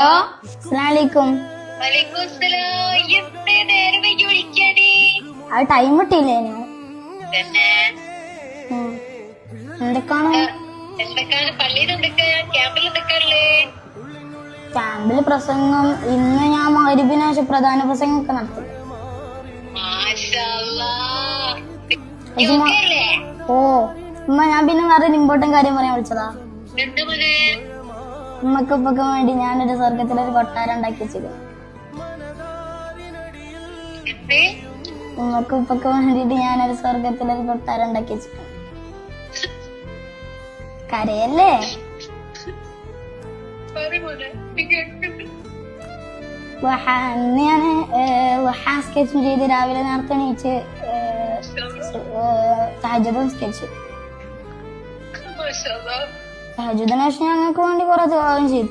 Hello, അസ്സലാമലൈക്കും. അത് time കിട്ടിയില്ലേനു. എന്തൊക്കെയാണ് ക്യാമ്പില് പ്രസംഗം? ഇന്ന് ഞാൻ മഗ്‌രിബിന് ശേഷം പ്രധാന പ്രസംഗം ഒക്കെ നടത്തി. ഓ ഉമ്മ, ഞാൻ പിന്നെ വേറെ ഇമ്പോർട്ടന്റ് കാര്യം പറയാൻ വിളിച്ചതാ. ഉമ്മക്ക് ഉപ്പക്കും വേണ്ടി ഞാനൊരു സ്വർഗത്തിലൊരു കൊട്ടാരം ഉണ്ടാക്കി വെച്ചിരുന്നു. ഉമ്മക്ക് ഉപ്പക്ക് വേണ്ടിട്ട് ഞാനൊരു സ്വർഗത്തിലൊരു കൊട്ടാരം ഉണ്ടാക്കി വെച്ചിട്ടുണ്ട്. കരയല്ലേ? ഇന്ന് ഞാന് സ്കെച്ചും ചെയ്ത് രാവിലെ നേരത്തെ എണീച്ച് തഹജ്ജുദ് നിസ്കരിച്ചു. തഹജ്ജുദിന് ശേഷം ഞങ്ങൾക്ക് വേണ്ടി കുറെ ദുആ ചെയ്തു.